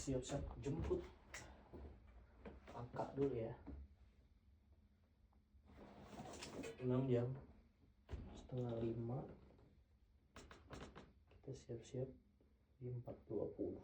siap-siap jemput kakak dulu ya. 6 jam setengah 5 kita siap-siap di 4.20.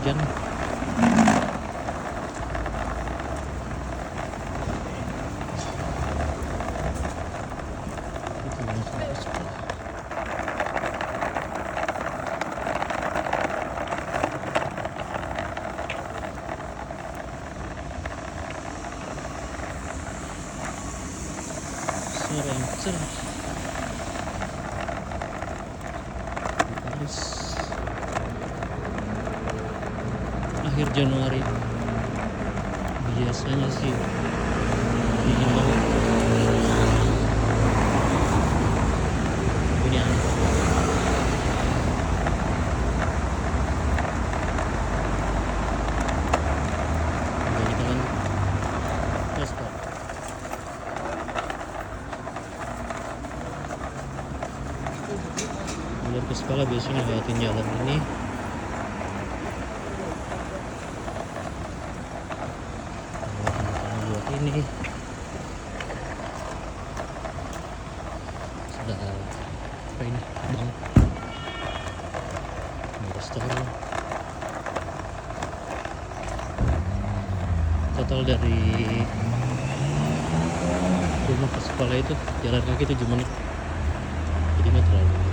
Hujan. Suara yang cerah. Paris. Akhir Januari biasanya sih dingin banget. Ini aneh. Jadi kalian tes Pak. Belajar ke sekolah biasanya lewatin jalan ini. Ini sudah apa ini bang restoran. Total dari rumah ke sekolah itu jalan kaki 7 menit, jadi nggak terlalu jauh.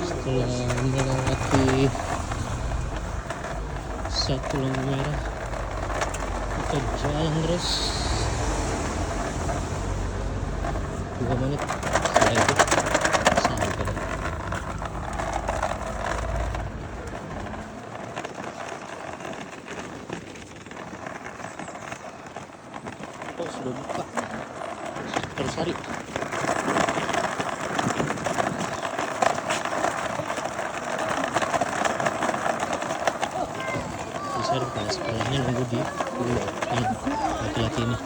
Setelah melewati satu lampu merah, kita jalan terus 2 menit, setelah itu sampai. Oh, sudah buka. Persari. Persari kepala sekolahnya nunggu di yang laki-laki ini.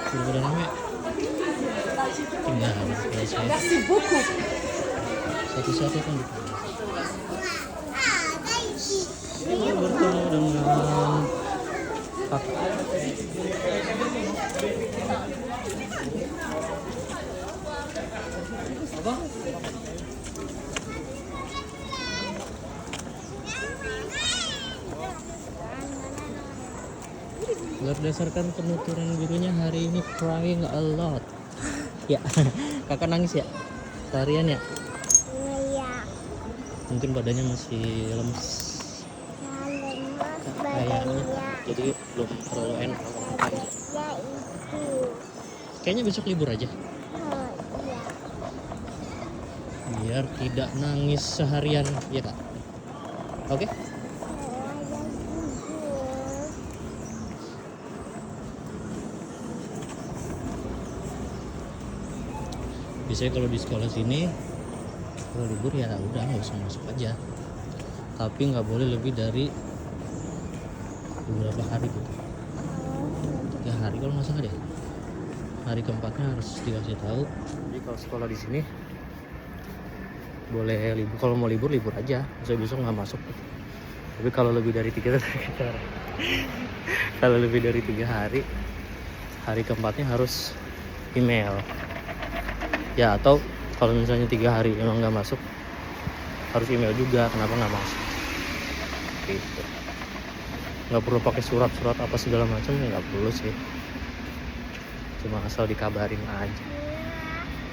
Sudah pada rame. Tinggal saya. Satu-satu kan. Bertemu dengan kakak. Apa? Berdasarkan penuturan gurunya hari ini crying a lot. Ya, kakak nangis ya? Seharian ya? Iya. Mungkin badannya masih lemes. Lemas Kayaknya. badannya. Jadi belum terlalu enak kalau makan. Ya itu. Kayaknya besok libur aja. Oh iya. Biar tidak nangis seharian, ya kak? Oke? Ada tidur. Biasanya kalau di sekolah sini kalau libur ya udah nggak usah masuk aja. Tapi nggak boleh lebih dari beberapa hari gitu. 3 hari kalau nggak salah deh. Hari keempatnya harus dikasih tahu. Jadi kalau sekolah di sini boleh libur, kalau mau libur aja. Misalnya besok nggak masuk. Tapi kalau lebih dari 3 kalau lebih dari 3 hari, hari keempatnya harus email. Ya atau kalau misalnya 3 hari emang nggak masuk, harus email juga kenapa nggak masuk. Gitu. Nggak perlu pakai surat-surat apa segala macam, nggak perlu sih. Cuma asal dikabarin aja.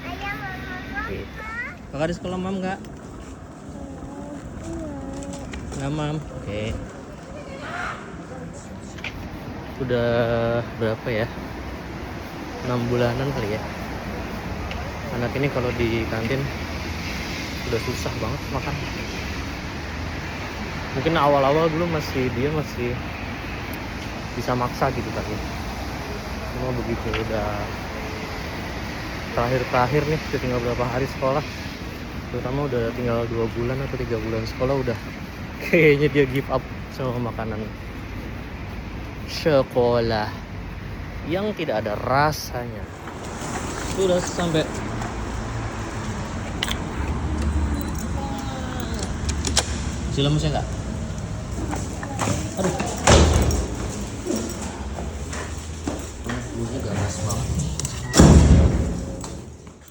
Ayah mama. Gitu. Kakak di sekolah mam nggak? Nggak mam. Oke. Udah berapa ya? 6 bulanan kali ya. Anak ini kalau di kantin udah susah banget makan. Mungkin awal-awal dulu dia masih bisa maksa gitu kali. Cuma begitu udah terakhir nih, udah tinggal berapa hari sekolah, terutama udah tinggal 2 bulan atau 3 bulan sekolah, udah kayaknya dia give up sama makanan sekolah yang tidak ada rasanya. Sudah sampai silamus ya enggak? Aduh, bulunya ganas banget.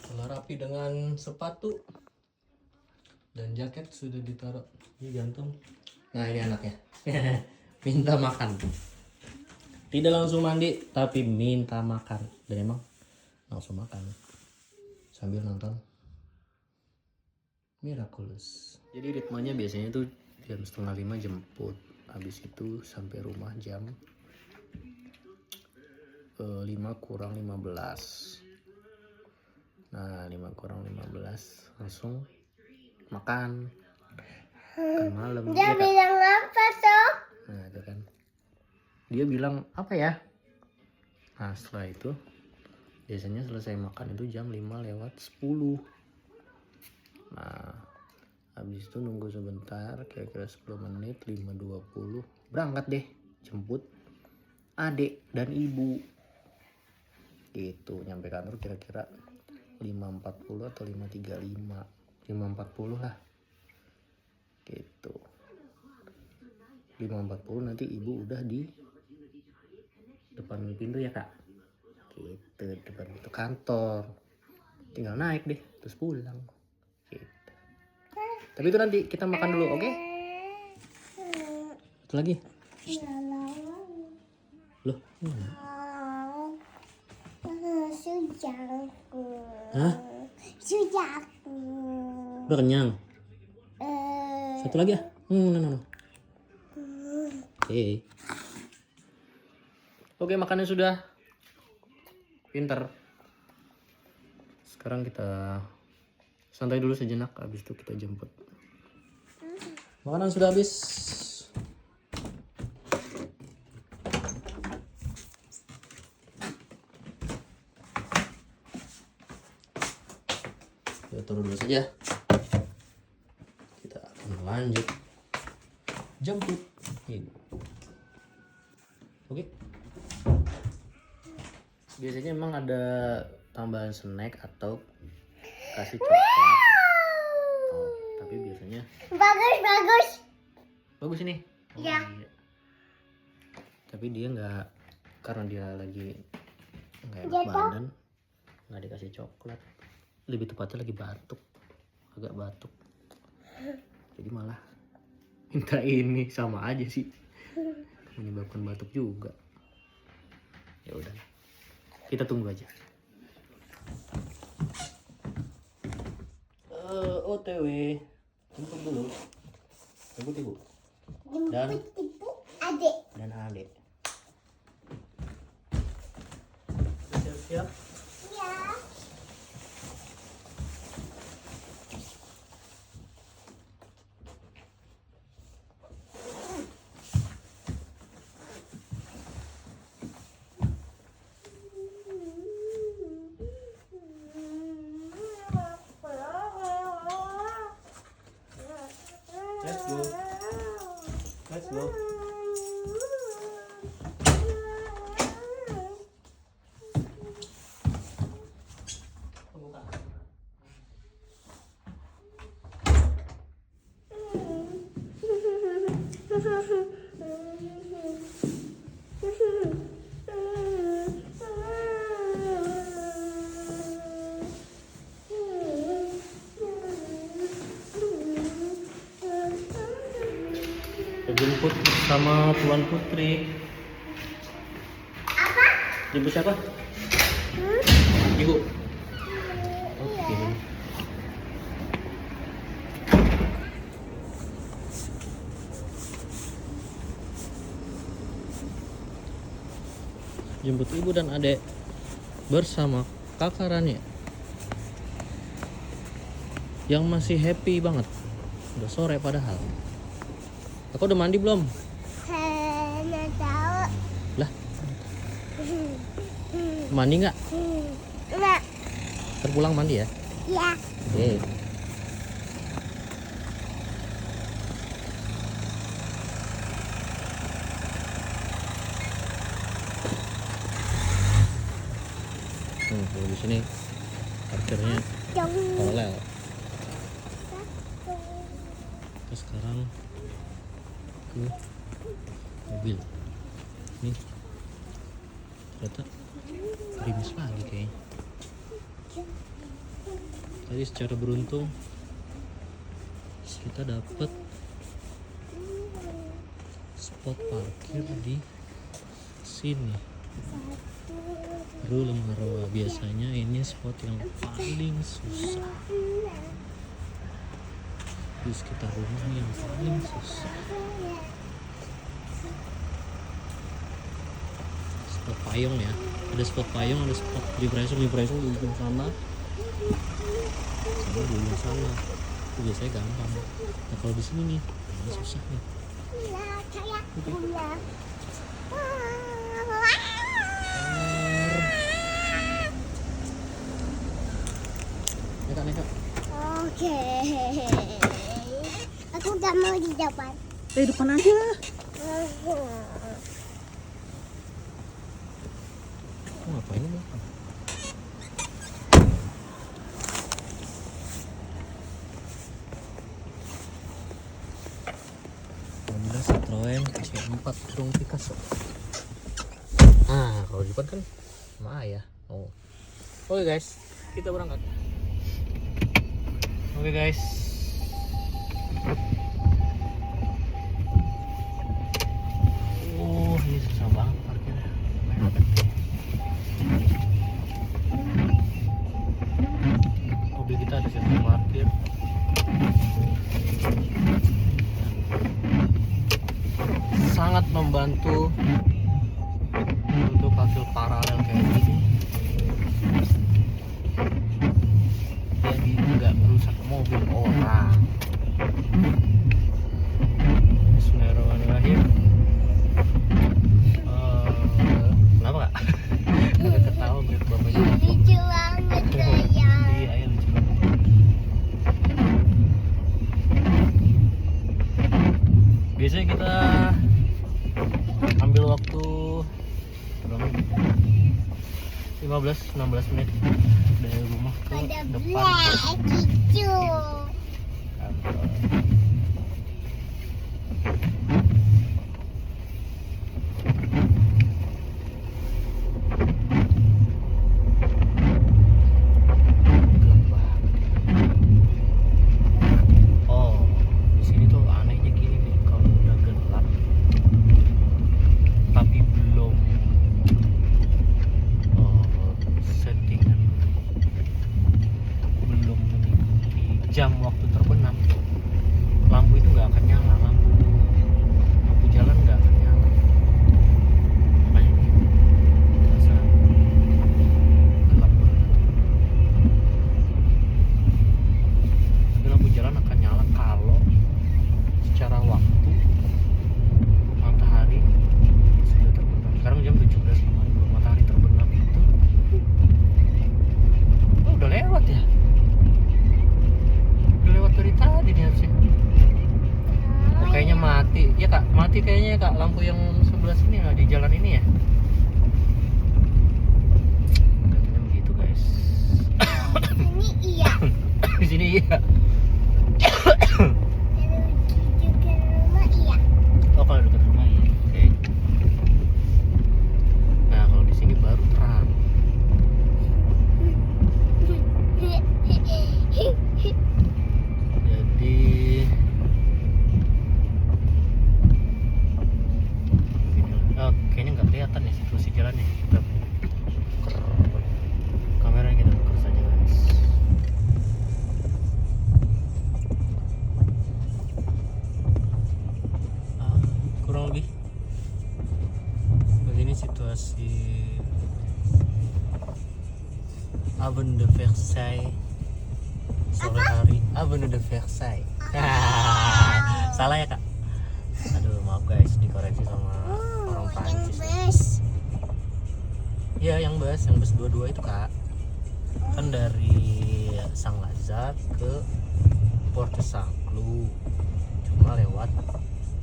Telah rapi dengan sepatu dan jaket sudah ditaruh di gantung. Nah ini anaknya minta makan, tidak langsung mandi tapi minta makan, dan emang langsung makan sambil nonton Miraculous. Jadi ritmenya biasanya tuh jam 4:30 jemput, habis itu sampai rumah jam 5 kurang 15. Nah 5 kurang 15 langsung makan malam. Dia bilang apa tuh? Nah itu kan dia bilang apa ya. Nah setelah itu biasanya selesai makan itu jam 5:10. Nah habis itu nunggu sebentar, kira-kira 10 menit, 5:20 berangkat deh jemput adik dan ibu gitu. Nyampe kantor kira-kira 5:40 atau 5:40 lah gitu. 5:40 nanti ibu udah di depan pintu ya kak, gitu, depan pintu kantor, tinggal naik deh terus pulang gitu. Tapi itu nanti kita makan dulu, oke? Satu lagi loh. Sujaku. Hah? Sujaku. Udah kenyang? Satu lagi ya? No. Oke, makannya sudah. Pinter. Sekarang kita santai dulu sejenak, habis itu kita jemput. Makanan sudah habis. Kita turun dulu saja. Kita akan lanjut jemput ibu. Oke. Biasanya emang ada tambahan snack atau kasih coklat. Oh, tapi biasanya bagus ini. Oh, Iya. iya. Tapi dia nggak, karena dia lagi nggak enak Jatuh. badan, nggak dikasih coklat. Lebih tepatnya lagi batuk, agak batuk. Jadi malah minta ini, sama aja sih, menyebabkan batuk juga. Ya udah, kita tunggu aja. OTW, jemput dulu, jemput ibu dan Ibu adik. adek. Siap-siap. Ya. Let's go. Let's go. Jemput sama Tuan Putri. Apa? Jemput siapa? Ibu. Oke. Jemput ibu dan adek bersama kakak Rania yang masih happy banget. Udah sore padahal. Aku udah mandi belum? Nggak tahu. Lah, mandi nggak? Nggak. Terpulang mandi ya? Ya. Oke. Kalau di sini parkirnya paralel. Kita sekarang ke mobil. Nih, ternyata gerimis lagi kayaknya. Tadi secara beruntung kita dapat spot parkir di sini. Dulu Marwa, biasanya ini spot yang paling susah di sekitar rumah, yang paling susah. Spot payung ya, ada spot payung, ada spot differential di ujung sana sama di ujung sana. Itu biasanya gampang. Nah kalau di sini nih, ini susah nih. Neka. Oke. Aku nggak mau di depan. Depan aja. Ngapain ini? Honda Citroen C4 Dong Picasso. Nah, kalau di depan kan sama ayah. Oh. Oke guys, kita berangkat. Oke guys. Ini susah banget parkirnya. Mobil kita ada sistem parkir. Sangat membantu untuk hasil paralel kayak gini. Jadi nggak merusak mobil orang. 15-16 menit dari rumah ke Ada depan black hijau. kantor. Gelap banget. Oh, di sini tuh anehnya gini nih, kalau udah gelap tapi belum settingan, belum mengikuti jam waktu terbenam, lampu itu nggak akan nyala, lampu jalan nggak akan nyala. Makanya nih terasa gelap banget. Tapi lampu jalan akan nyala kalau secara waktu matahari sudah terbenam. Sekarang jam 17.52, matahari terbenam itu udah lewat ya, udah lewat dari tadi nih harusnya. Oh, kayaknya mati ya kak, mati kayaknya ya kak, lampu yang sebelah sini ya, di jalan ini ya. Katanya begitu guys. Ini iya. Di sini iya. Kalau juga rumah iya. Oh, kalau dekat rumah ya. Oke. Nah, kalau di sini baru terang. Jadi kayaknya nggak kelihatan ya situasi jalannya. Kita tuker kameranya, kita tuker saja guys. Kurang lebih begini situasi Avenue de Versailles sore hari. Avenue de Versailles. Salah ya kak? Aduh maaf guys, dikoreksi sama orang Prancis. Bus. Iya yang bus 22 itu kak. Kan dari Saint Lazare ke Porte Saint-Cloud, cuma lewat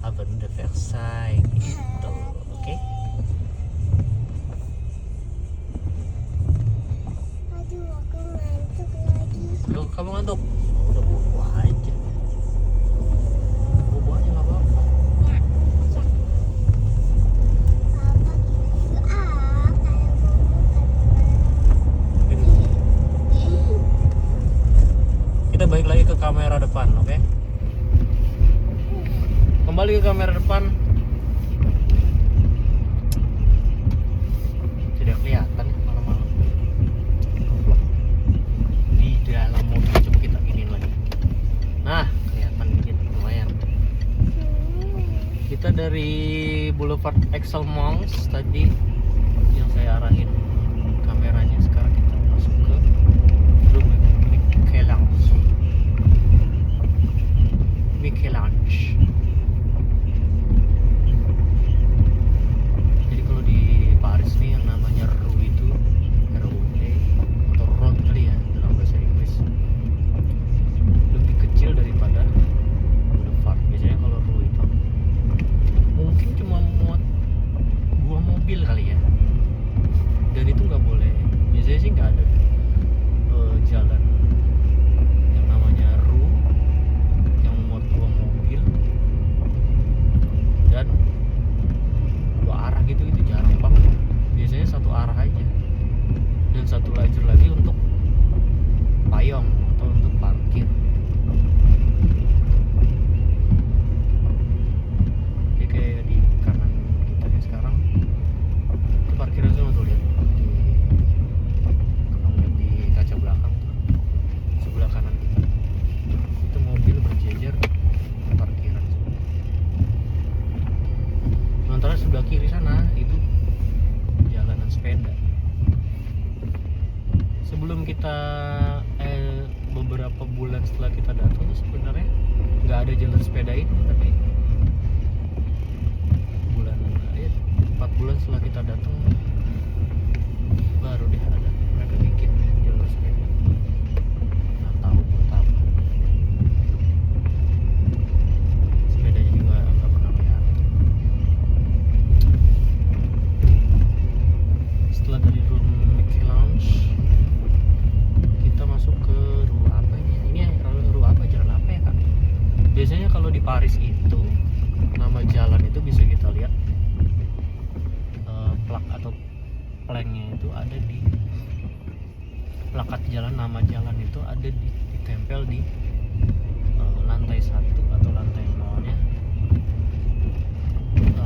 Avenue de Versailles gitu. Oke? Aduh, aku ngantuk lagi. Loh, kamu ngantuk? Oh, udah bobo aja. Bobo aja nggak apa-apa. Papa gitu kalau Ini. Kita balik lagi ke kamera depan, oke? Kembali ke kamera depan. Tidak kelihatan malam-malam. Di dalam mobil coba kita giniin lagi. Nah, kelihatan dikit lumayan. Kita dari Boulevard Excelmans tadi yang saya arahin kameranya, sekarang kita masuk ke Michelange. Jadi kalau di Paris nih yang namanya Rue itu ROUT atau road kali ya dalam bahasa Inggris, lebih kecil daripada boulevard. Biasanya kalau Rue itu mungkin cuma muat 2 mobil kali ya, dan itu nggak boleh. Biasanya sih nggak ada jalan yang namanya Rue yang muat 2 mobil dan 2 arah gitu, itu jarang banget. Biasanya 1 arah aja dan 1 lajur lagi untuk payung atau untuk parkir. Jadi kayak di kanan kita nih sekarang itu parkiran semua tuh, lihat di, kalau lihat di kaca belakang tuh, sebelah kanan kita itu mobil berjejer parkiran. Sementara sebelah kiri sana itu jalanan sepeda. Sebelum kita beberapa bulan setelah kita datang tuh sebenarnya nggak ada jalur sepeda ini, tapi bulan 4 bulan setelah kita datang baru deh ada, mereka bikin jalur sepeda. Nggak tahu buat apa. Sepedanya juga nggak pernah kelihatan. Setelah dari room Mickey Lounge Paris itu nama jalan itu bisa kita lihat plak atau planknya itu ada di plakat jalan, nama jalan itu ada ditempel di lantai 1 atau lantai 0-nya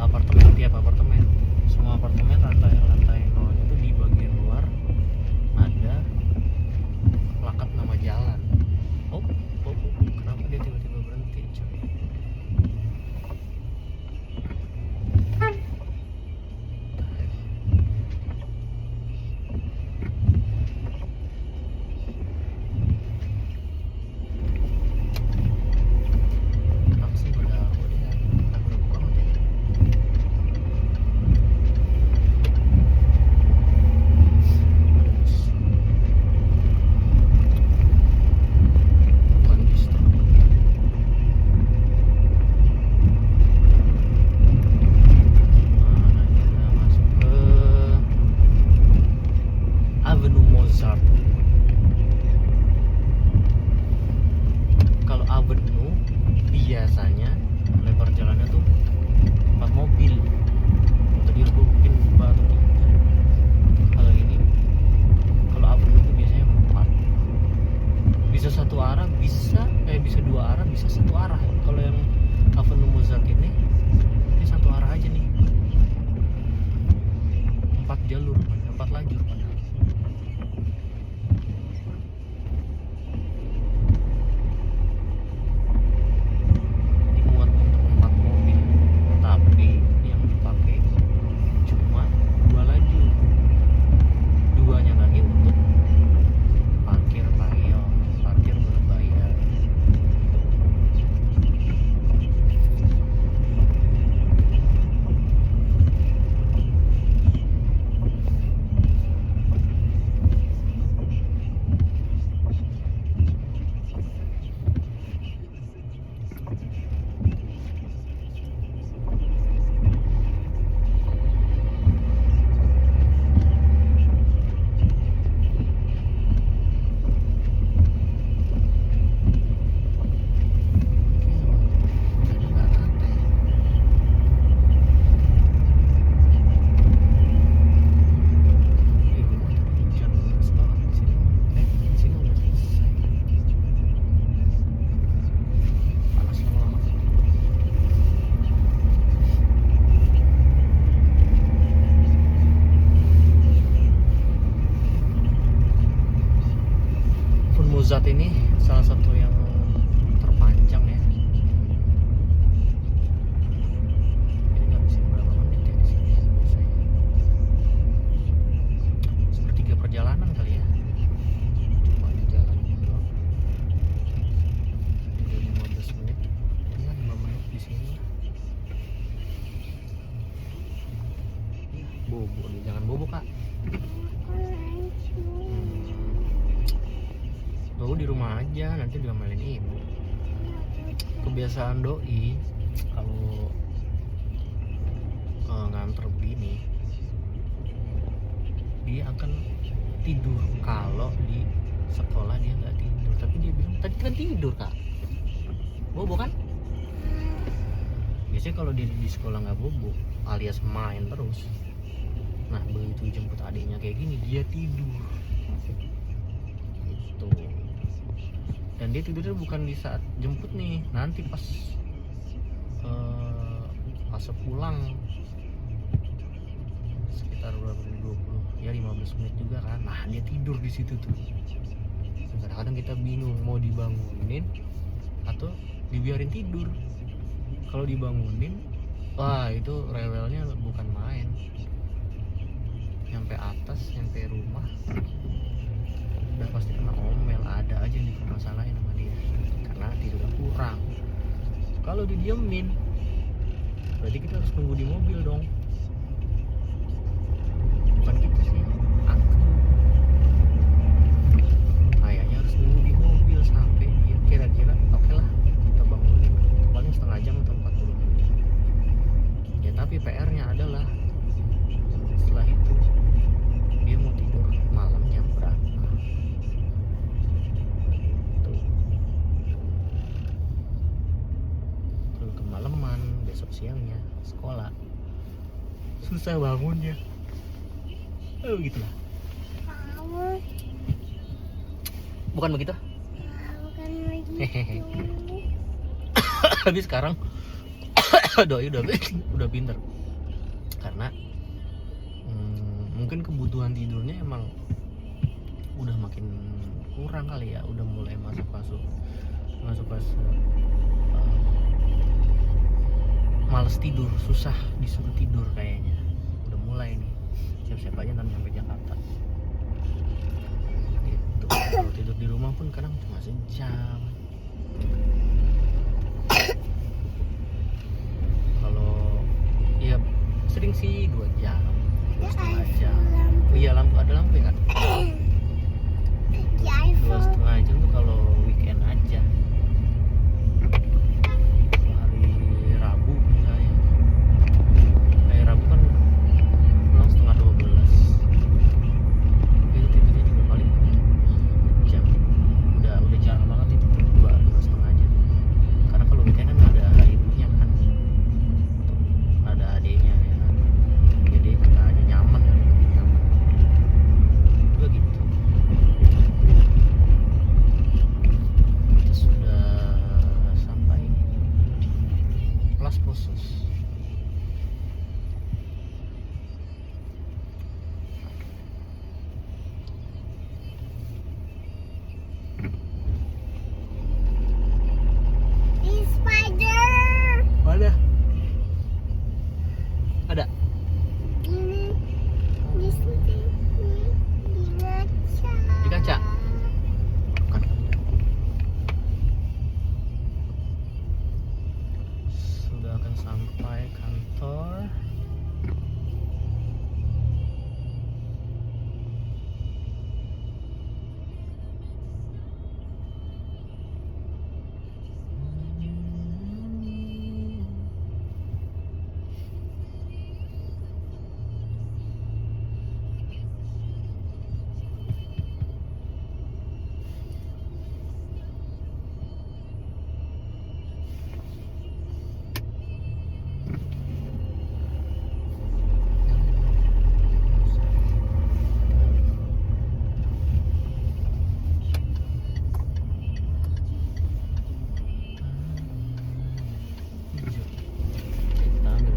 apartemen. Tiap apartemen, semua apartemen lantai 0-nya itu di bagian luar ada plakat nama jalan. Oh, kenapa dia tiba-tiba berhenti, coy? Taksi pada dia ragu-ragu banget ya. Bukan bis tuh. Nah, kita masuk ke Avenue Mozart. Kalau Avenue biasanya lebar jalannya tuh 4 mobil. Tadi aku bikin 4 atau 3. Kalau ini, kalau Avenue tuh biasanya 4. Bisa satu arah, bisa 2 arah, bisa satu arah. Kalau yang Avenue Mozart ini satu arah aja nih. 4 jalur, 4 lajur padahal. Dimuat untuk 4 mobil, tapi yang dipakai cuma 2 lajur. 2-nya lagi untuk parkir payung, parkir berbayar. Jadi nggak rata ya. Gimana tadi hujan deras banget di sini. Di sini udah selesai. Panas lama-lama. Avenue Mozart ini salah satu yang terpanjang ya. Ini ngabisin berapa menit ya di sini biasanya? Sepertiga perjalanan kali ya. Cuma di jalan ini doang. Udah 15 menit. Ya 5 menit di sini. Bobo nih, jangan bobo kak. Aku di rumah aja, nanti diomelin ibu. Kebiasaan doi kalau nganter begini, dia akan tidur. Kalau di sekolah dia nggak tidur, tapi dia bilang tadi kan tidur kak. Bobo kan? Biasanya kalau dia di sekolah nggak bobo, alias main terus. Nah begitu jemput adiknya kayak gini, dia tidur. Gitu. Dan dia tidurnya bukan di saat jemput nih, nanti pas pulang sekitar berapa menit, 20 ya 15 menit juga kan. Nah dia tidur di situ tuh. Kadang-kadang kita bingung mau dibangunin atau dibiarin tidur. Kalau dibangunin, wah itu rewelnya bukan main. Nyampe atas, nyampe rumah udah pasti kena omel, ada aja yang dipermasalahin sama dia karena tidurnya kurang. Kalau didiemin berarti kita harus nunggu di mobil dong. Bukan kita sih, aku kayaknya harus nunggu di mobil sampai dia kira-kira oke lah kita bangunin, paling setengah jam atau 40 menit ya. Tapi PR-nya adalah setelah itu dia mau tidur malam jam berapa. Tuh besok siangnya sekolah susah bangunnya. Begitulah. Kamu Bukan begitu? bukan Hehehe. begitu. Tapi sekarang doi udah pinter karena mungkin kebutuhan tidurnya emang udah makin kurang kali ya, udah mulai masuk fase males tidur, susah disuruh tidur kayaknya. Udah mulai nih, siap-siap aja nanti sampai Jakarta gitu. Kalau tidur di rumah pun kadang cuma sejam, kalau ya sering sih 2 jam, 2,5 jam. Iya, ada lampu ya kan? Di 2,5 jam tuh kalau weekend aja. Kalau hari Rabu misalnya, hari Rabu kan pulang setengah 12, itu tidurnya juga paling jam. Udah jarang banget itu 2,5 jam. Karena kalau weekend kan ada ibunya kan, ada adiknya ya kan, jadi kita aja nyaman ya, lebih nyaman juga gitu. Kita sudah sampai Las Pozos. spider. Mana? Ada? Ini di sini di kaca. Di kaca? Bukan. Sudah akan sampai kantor. Kita ambil.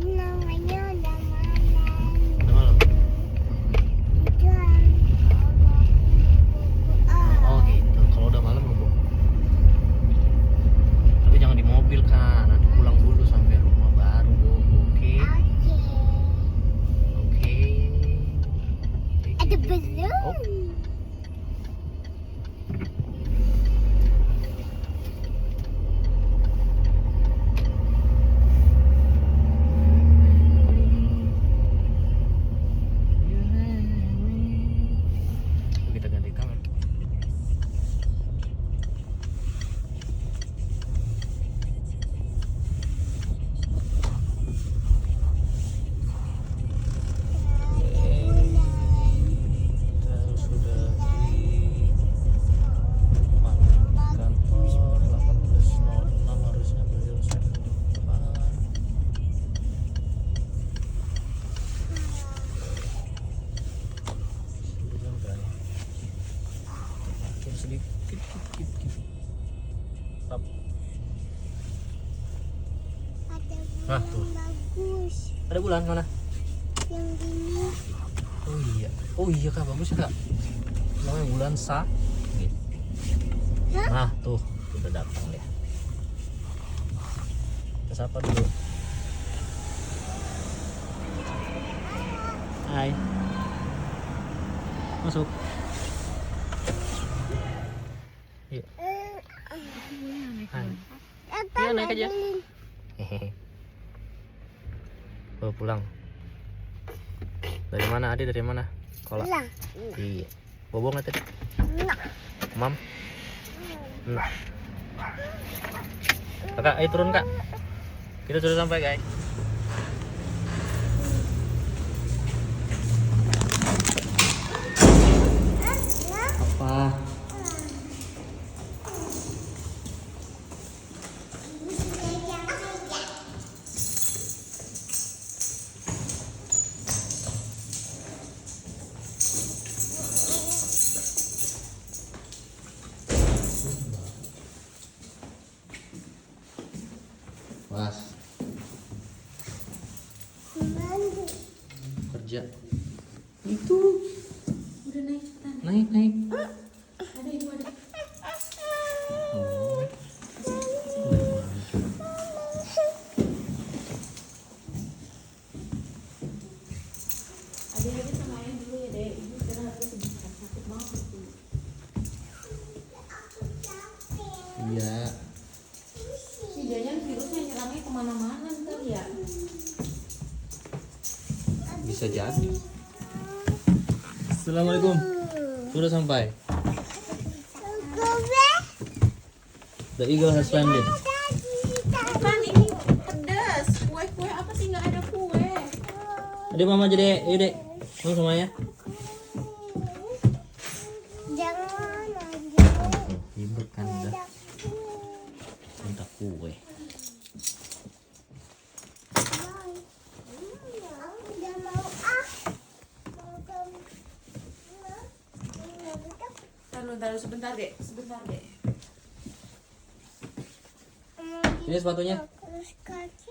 Namanya udah malam. Udah malam. Udah. Oh gitu. Kalau udah malam bobo. Tapi jangan di mobil kan. Nanti pulang dulu sampai rumah baru bobo. Oke. Oke. Ada belum? Oh. Kita ganti kamera. Kita sudah di kantor 18.06, harusnya beliau sampai di depan. Sudah sampai. Parkir sedikit. Stop. Ada Ah, bulan tuh. bagus. Ada bulan mana? Yang ini Oh iya kak, bagus ya kak. Namanya bulan Sa. Nah tuh udah datang ya. Kita sapa dulu. Hai. Masuk. Yuk. Hai. Iya, naik aja. Hehehe. Oh, pulang. Dari mana Adi? Dari mana? Sekolah. Pulang. Iya. Bobo nggak tadi? Mam? Nah. Kakak, ayo turun kak. Kita sudah sampai guys. Apa? Jajan. aja. Itu. Udah naik cepetan. Naik. Ada ibu ada. Oh. Ada lagi sama ayah dulu ya deh. Ibu sekarang harus sakit banget itu. Iya. Si Jajan virusnya nyerangnya kemana-mana ntar ya. Bisa jadi. Assalamualaikum. Sudah sampai. The eagle has landed. Kan ini pedas. Kue-kue apa sih nggak ada kue? Adik mama aja deh. Ayo dek. Kamu sama ya. Jangan lagi. Ribet kan udah. Minta kue. Aku udah mau ah. Taruh sebentar deh. Ini sepatunya. Terus kaki.